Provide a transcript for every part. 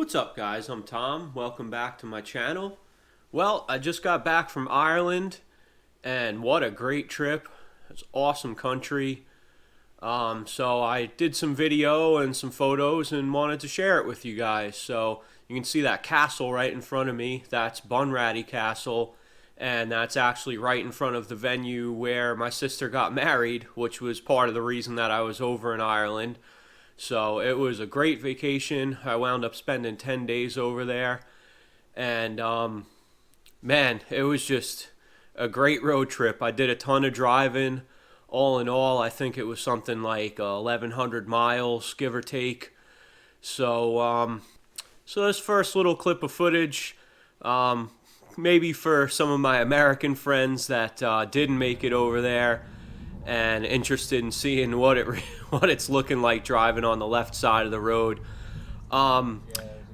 What's up, guys? I'm Tom. Welcome back to my channel. Well, I just got back from Ireland, and what a great trip. It's awesome country. So I did some video and some photos and wanted to share it with you guys. So you can see that castle right in front of me. That's Bunratty Castle, and that's actually right in front of the venue where my sister got married, which was part of the reason that I was over in Ireland. So it was a great vacation. I wound up spending 10 days over there. And man, it was just a great road trip. I did a ton of driving. All in all, I think it was something like 1,100 miles, give or take. So this first little clip of footage, maybe for some of my American friends that didn't make it over there and interested in seeing what it's looking like driving on the left side of the road.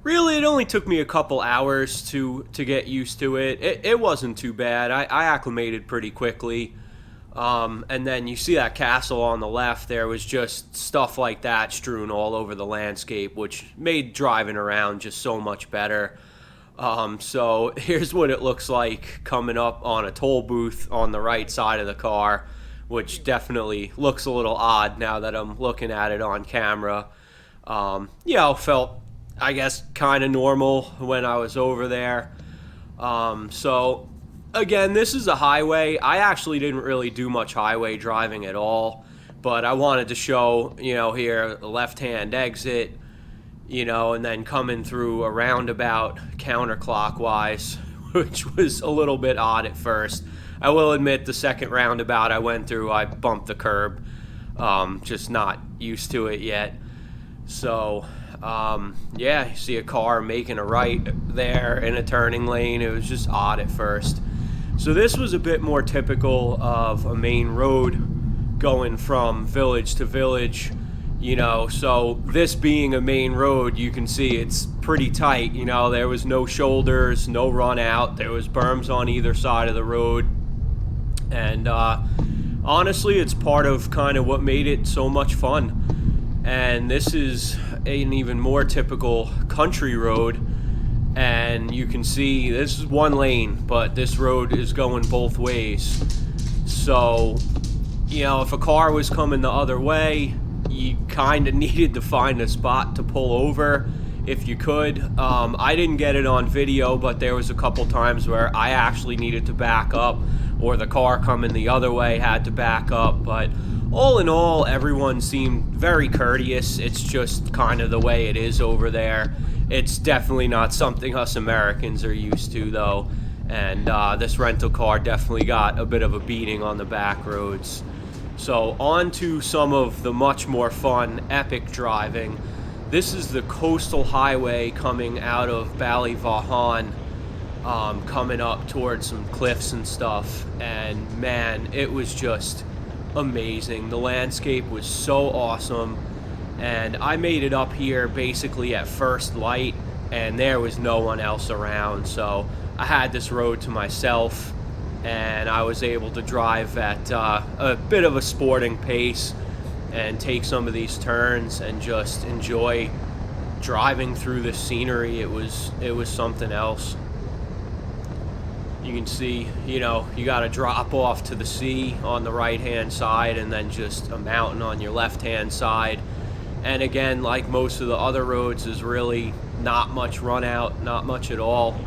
Really, it only took me a couple hours to get used to it. It wasn't too bad. I acclimated pretty quickly. And then you see that castle on the left. There was just stuff like that strewn all over the landscape, which made driving around just so much better. So here's what it looks like coming up on a toll booth on the right side of the car, which definitely looks a little odd now that I'm looking at it on camera. Felt, I guess, kind of normal when I was over there. So again, this is a highway. I actually didn't really do much highway driving at all, but I wanted to show, here, the left-hand exit, and then coming through a roundabout counterclockwise, which was a little bit odd at first. I will admit, the second roundabout I went through, I bumped the curb. Just not used to it yet. So, you see a car making a right there in a turning lane. It was just odd at first. So this was a bit more typical of a main road going from village to village. So this being a main road, you can see it's pretty tight. There was no shoulders, no run out. There was berms on either side of the road. And honestly, it's part of kind of what made it so much fun. And this is an even more typical country road. And you can see this is one lane, but this road is going both ways. So, if a car was coming the other way, you kind of needed to find a spot to pull over if you could. I didn't get it on video, but there was a couple times where I actually needed to back up, or the car coming the other way had to back up. But all in all, everyone seemed very courteous. It's just kind of the way it is over there. It's definitely not something us Americans are used to, though. And this rental car definitely got a bit of a beating on the back roads. So on to some of the much more fun, epic driving. This is the coastal highway coming out of Ballyvaughan, coming up towards some cliffs and stuff. And man, it was just amazing. The landscape was so awesome. And I made it up here basically at first light, and there was no one else around. So I had this road to myself, and I was able to drive at a bit of a sporting pace and take some of these turns and just enjoy driving through the scenery. It was something else. You can see, you got a drop off to the sea on the right-hand side, and then just a mountain on your left-hand side. And again, like most of the other roads, is really not much run out, not much at all.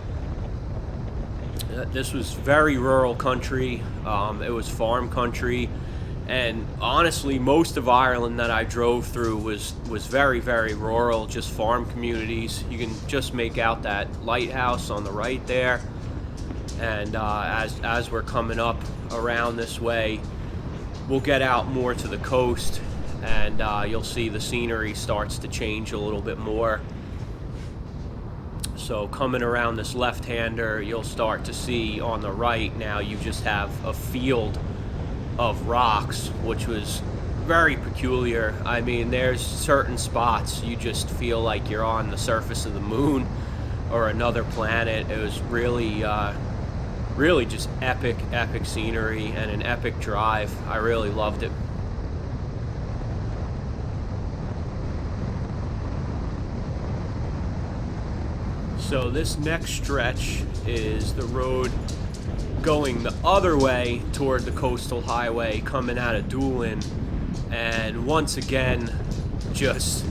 This was very rural country. It was farm country. And honestly, most of Ireland that I drove through was very, very rural, just farm communities. You can just make out that lighthouse on the right there. And as we're coming up around this way, we'll get out more to the coast, and you'll see the scenery starts to change a little bit more. So coming around this left-hander, you'll start to see on the right now you just have a field of rocks, which was very peculiar. I mean, there's certain spots you just feel like you're on the surface of the moon or another planet. It was really just epic scenery and an epic drive. I really loved it. So this next stretch is the road going the other way toward the coastal highway coming out of Doolin, and once again, just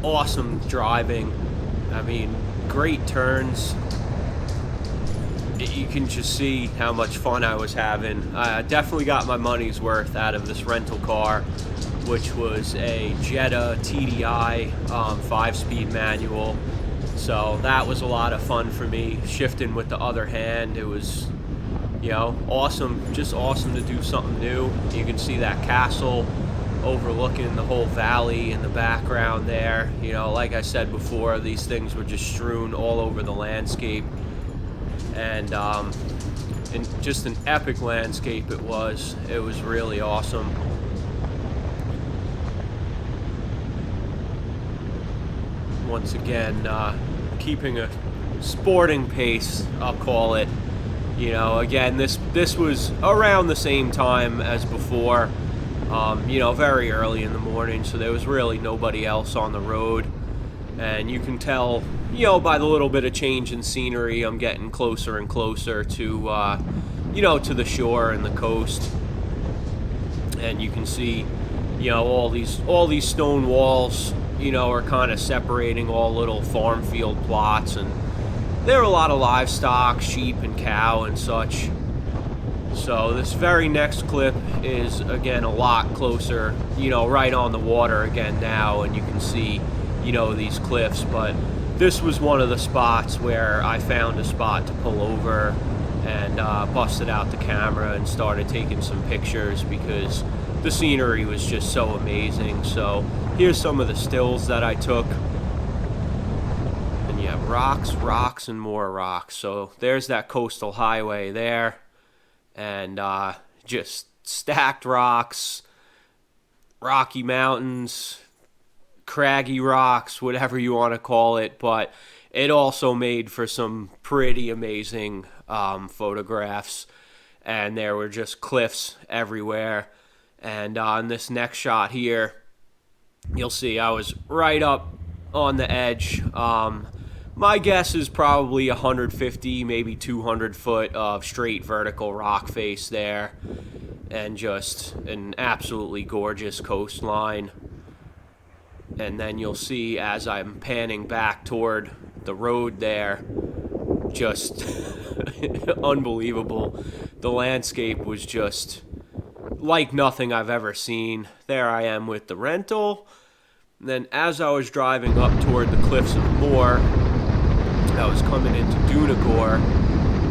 awesome driving. I mean, great turns. You can just see how much fun I was having. I definitely got my money's worth out of this rental car, which was a Jetta TDI 5-speed manual. So that was a lot of fun for me, shifting with the other hand. It was, awesome, just awesome to do something new. You can see that castle overlooking the whole valley in the background there. Like I said before, these things were just strewn all over the landscape. And just an epic landscape it was. It was really awesome. Once again, keeping a sporting pace, I'll call it. Again, this was around the same time as before. Very early in the morning, so there was really nobody else on the road. And you can tell, by the little bit of change in scenery, I'm getting closer and closer to, to the shore and the coast. And you can see, all these stone walls, are kind of separating all little farm field plots. And there are a lot of livestock, sheep and cow and such. So this very next clip is, again, a lot closer, right on the water again now. And you can see, these cliffs, but this was one of the spots where I found a spot to pull over and busted out the camera and started taking some pictures because the scenery was just so amazing. So here's some of the stills that I took. And yeah, rocks, and more rocks. So there's that coastal highway there. And just stacked rocks, rocky mountains, craggy rocks, whatever you want to call it, but it also made for some pretty amazing photographs. And there were just cliffs everywhere. And on this next shot here, you'll see I was right up on the edge. My guess is probably 150, maybe 200 foot of straight vertical rock face there, and just an absolutely gorgeous coastline. And then you'll see as I'm panning back toward the road there, just unbelievable. The landscape was just like nothing I've ever seen. There I am with the rental. And then as I was driving up toward the Cliffs of Moher, I was coming into Dunagore,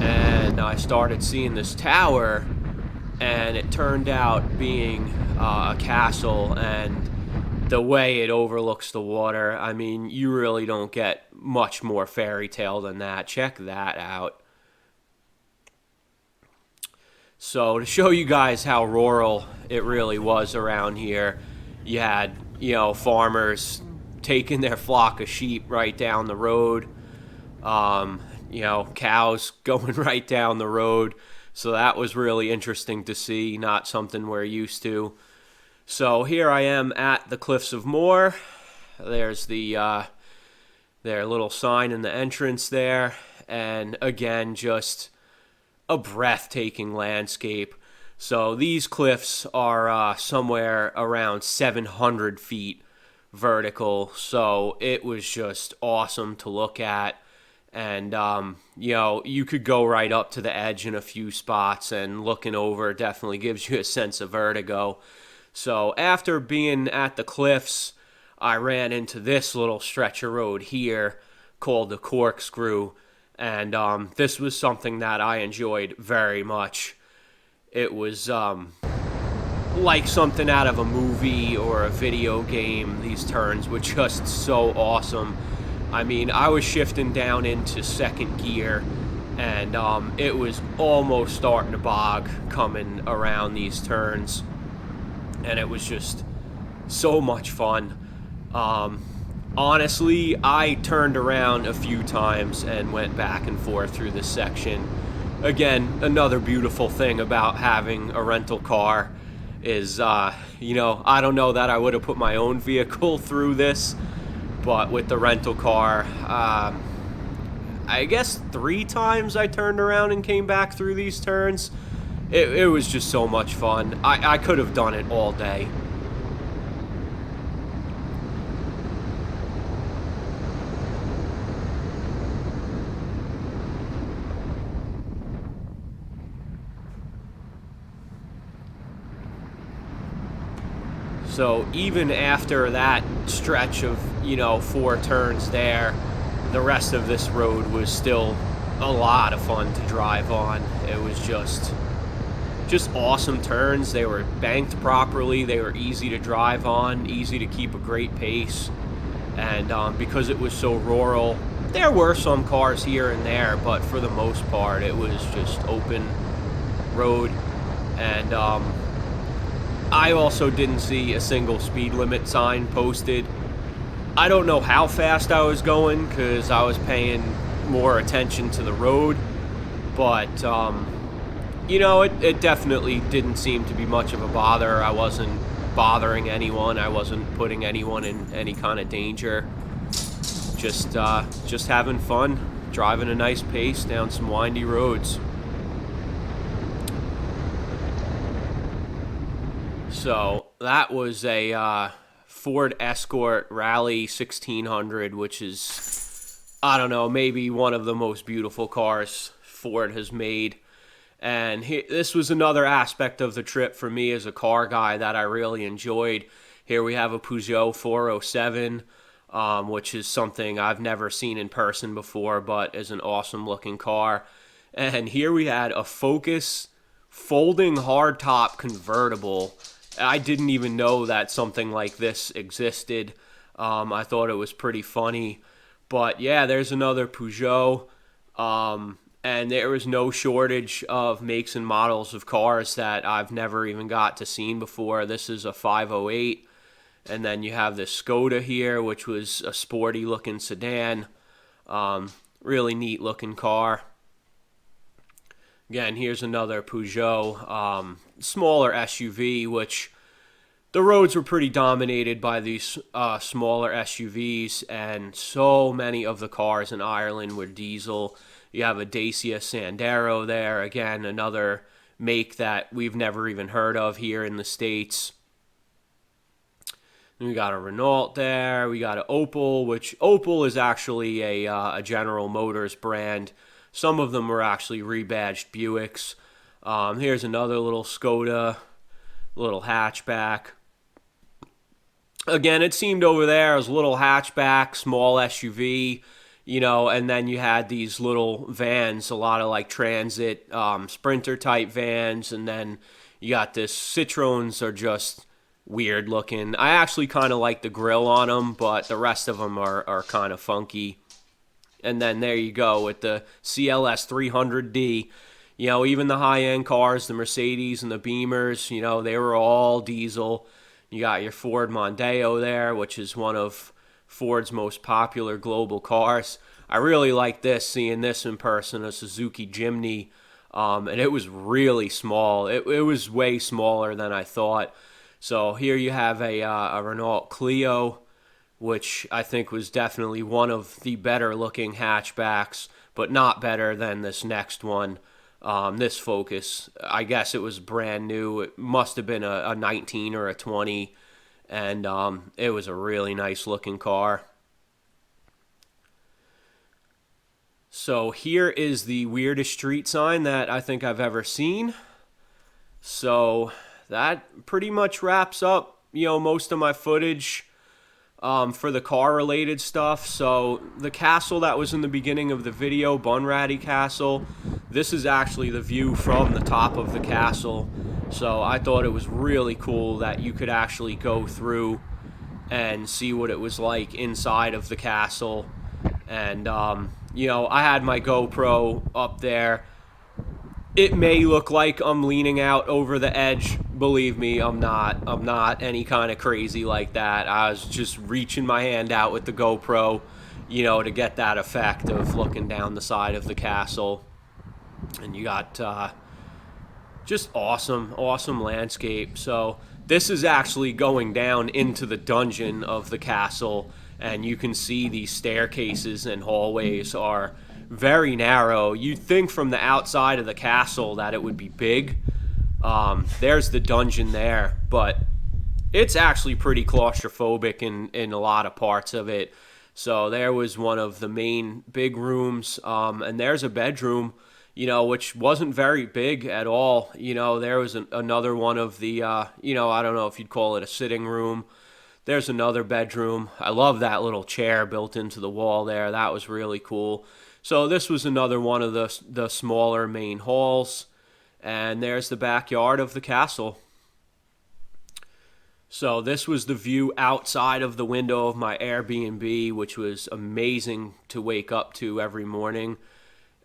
and I started seeing this tower, and it turned out being a castle, and the way it overlooks the water, I mean, you really don't get much more fairy tale than that. Check that out. So to show you guys how rural it really was around here, you had, farmers taking their flock of sheep right down the road. Cows going right down the road. So that was really interesting to see, not something we're used to. So here I am at the Cliffs of Moher. There's their little sign in the entrance there. And again, just a breathtaking landscape. So these cliffs are somewhere around 700 feet vertical. So it was just awesome to look at. And, you could go right up to the edge in a few spots, and looking over definitely gives you a sense of vertigo. So after being at the cliffs, I ran into this little stretch of road here called the Corkscrew. And this was something that I enjoyed very much. It was like something out of a movie or a video game. These turns were just so awesome. I mean, I was shifting down into second gear, and it was almost starting to bog coming around these turns. And it was just so much fun. Honestly, I turned around a few times and went back and forth through this section. Again, another beautiful thing about having a rental car is, I don't know that I would have put my own vehicle through this, but with the rental car, I guess 3 times I turned around and came back through these turns. It was just so much fun. I could have done it all day. So even after that stretch of, 4 turns there, the rest of this road was still a lot of fun to drive on. It was just awesome turns. They were banked properly. They were easy to drive on, easy to keep a great pace. And because it was so rural, there were some cars here and there, but for the most part, it was just open road. And I also didn't see a single speed limit sign posted. I don't know how fast I was going because I was paying more attention to the road, but it definitely didn't seem to be much of a bother. I wasn't bothering anyone. I wasn't putting anyone in any kind of danger. Just having fun, driving a nice pace down some windy roads. So that was a Ford Escort Rally 1600, which is, I don't know, maybe one of the most beautiful cars Ford has made. And this was another aspect of the trip for me as a car guy that I really enjoyed. Here we have a Peugeot 407, which is something I've never seen in person before, but is an awesome looking car. And here we had a Focus folding hardtop convertible. I didn't even know that something like this existed. I thought it was pretty funny. But yeah, there's another Peugeot. And there was no shortage of makes and models of cars that I've never even got to seen before. This is a 508. And then you have this Skoda here, which was a sporty looking sedan. Really neat looking car. Again, here's another Peugeot, smaller SUV, which the roads were pretty dominated by these smaller SUVs, and so many of the cars in Ireland were diesel. You have a Dacia Sandero there, again, another make that we've never even heard of here in the States. And we got a Renault there, we got an Opel, which Opel is actually a General Motors brand. Some of them were actually rebadged Buicks. Here's another little Skoda, little hatchback. Again, it seemed over there as a little hatchback, small SUV, and then you had these little vans, a lot of like Transit, Sprinter type vans, and then you got this Citroens are just weird looking. I actually kind of like the grill on them, but the rest of them are kind of funky. And then there you go with the CLS 300D. Even the high-end cars, the Mercedes and the Beamers, they were all diesel. You got your Ford Mondeo there, which is one of Ford's most popular global cars. I really like this, seeing this in person, a Suzuki Jimny. And it was really small. It was way smaller than I thought. So here you have a Renault Clio, which I think was definitely one of the better looking hatchbacks, but not better than this next one. This Focus, I guess it was brand new. It must have been a 19 or a 20, and it was a really nice looking car. So here is the weirdest street sign that I think I've ever seen. So that pretty much wraps up, most of my footage for the car-related stuff. So the castle that was in the beginning of the video, Bunratty Castle, this is actually the view from the top of the castle. So I thought it was really cool that you could actually go through and see what it was like inside of the castle. And, I had my GoPro up there. It may look like I'm leaning out over the edge. Believe me, I'm not. I'm not any kind of crazy like that. I was just reaching my hand out with the GoPro, to get that effect of looking down the side of the castle. And you got just awesome landscape. So this is actually going down into the dungeon of the castle, and you can see these staircases and hallways are very narrow. You'd think from the outside of the castle that it would be big. There's the dungeon there, but it's actually pretty claustrophobic in a lot of parts of it. So there was one of the main big rooms, and there's a bedroom, which wasn't very big at all. There was another one of the, I don't know if you'd call it a sitting room. There's another bedroom. I love that little chair built into the wall there. That was really cool. So this was another one of the smaller main halls. And there's the backyard of the castle. So this was the view outside of the window of my Airbnb, which was amazing to wake up to every morning.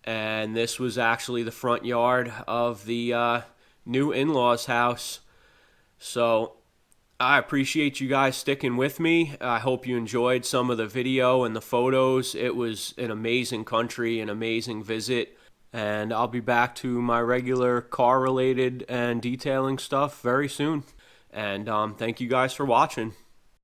And this was actually the front yard of the new in-laws house. So I appreciate you guys sticking with me. I hope you enjoyed some of the video and the photos. It was an amazing country, an amazing visit. And I'll be back to my regular car-related and detailing stuff very soon. And thank you guys for watching.